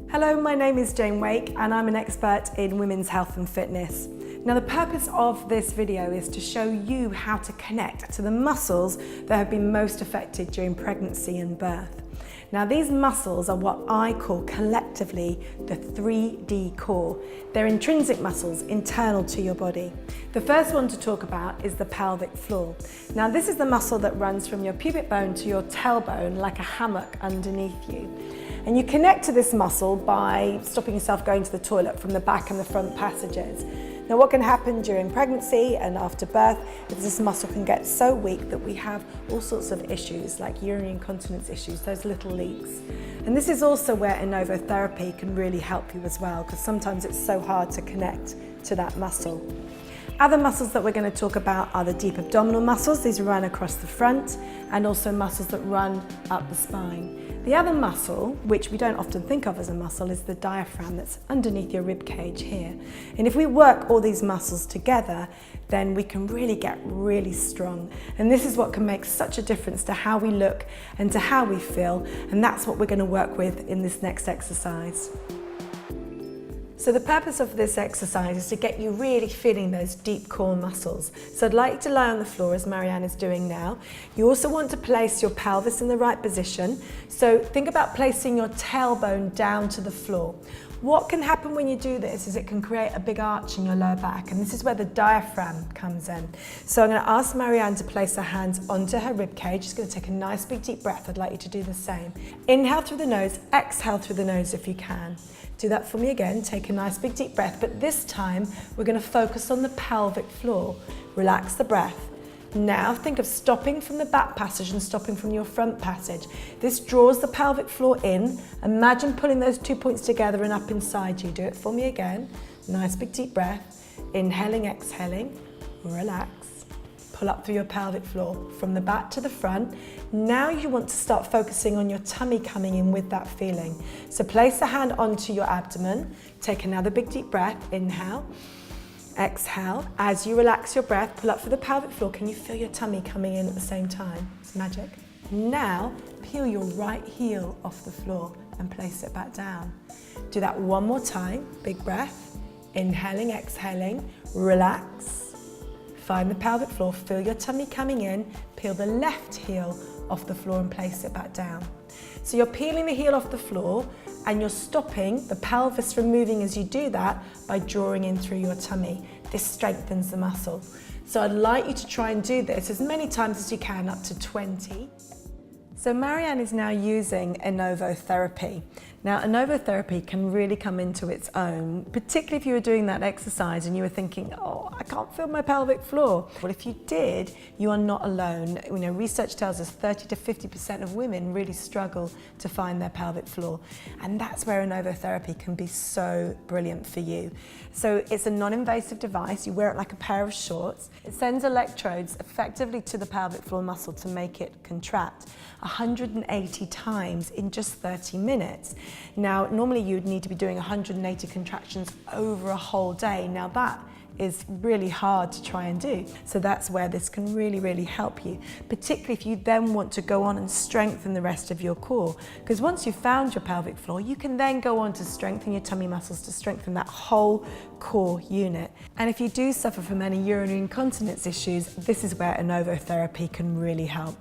Hello, my name is Jane Wake and I'm an expert in women's health and fitness. Now the purpose of this video is to show you how to connect to the muscles that have been most affected during pregnancy and birth. Now these muscles are what I call collectively the 3D core. They're intrinsic muscles internal to your body. The first one to talk about is the pelvic floor. Now this is the muscle that runs from your pubic bone to your tailbone like a hammock underneath you. And you connect to this muscle by stopping yourself going to the toilet from the back and the front passages. Now what can happen during pregnancy and after birth is this muscle can get so weak that we have all sorts of issues like urinary incontinence issues, those little leaks. And this is also where INNOVO therapy can really help you as well, because sometimes it's so hard to connect to that muscle. Other muscles that we're going to talk about are the deep abdominal muscles. These run across the front, and also muscles that run up the spine. The other muscle, which we don't often think of as a muscle, is the diaphragm that's underneath your rib cage here. And if we work all these muscles together, then we can really get really strong. And this is what can make such a difference to how we look and to how we feel. And that's what we're going to work with in this next exercise. So the purpose of this exercise is to get you really feeling those deep core muscles. So I'd like you to lie on the floor as Marianne is doing now. You also want to place your pelvis in the right position. So think about placing your tailbone down to the floor. What can happen when you do this is it can create a big arch in your lower back, and this is where the diaphragm comes in. So I'm going to ask Marianne to place her hands onto her rib cage. She's going to take a nice big deep breath. I'd like you to do the same. Inhale through the nose, exhale through the nose if you can. Do that for me again. Take a nice big deep breath, but this time we're going to focus on the pelvic floor. Relax the breath. Now think of stopping from the back passage and stopping from your front passage. This draws the pelvic floor in. Imagine pulling those 2 points together and up inside you. Do it for me again. Nice big deep breath. Inhaling, exhaling. Relax. Pull up through your pelvic floor from the back to the front. Now you want to start focusing on your tummy coming in with that feeling. So place the hand onto your abdomen. Take another big deep breath. Inhale. Exhale. As you relax your breath, pull up through the pelvic floor. Can you feel your tummy coming in at the same time? It's magic. Now, peel your right heel off the floor and place it back down. Do that one more time. Big breath. Inhaling, exhaling. Relax. Find the pelvic floor. Feel your tummy coming in. Peel the left heel off the floor and place it back down. So you're peeling the heel off the floor and you're stopping the pelvis from moving as you do that by drawing in through your tummy. This strengthens the muscle. So I'd like you to try and do this as many times as you can, up to 20. So Marianne is now using INNOVO therapy. Now INNOVO therapy can really come into its own, particularly if you were doing that exercise and you were thinking, oh, I can't feel my pelvic floor. Well, if you did, you are not alone. You know, research tells us 30 to 50% of women really struggle to find their pelvic floor. And that's where INNOVO therapy can be so brilliant for you. So it's a non-invasive device. You wear it like a pair of shorts. It sends electrodes effectively to the pelvic floor muscle to make it contract 180 times in just 30 minutes. Now, normally you'd need to be doing 180 contractions over a whole day. Now that is really hard to try and do. So that's where this can really, really help you, particularly if you then want to go on and strengthen the rest of your core. Because once you've found your pelvic floor, you can then go on to strengthen your tummy muscles to strengthen that whole core unit. And if you do suffer from any urinary incontinence issues, this is where INNOVO therapy can really help.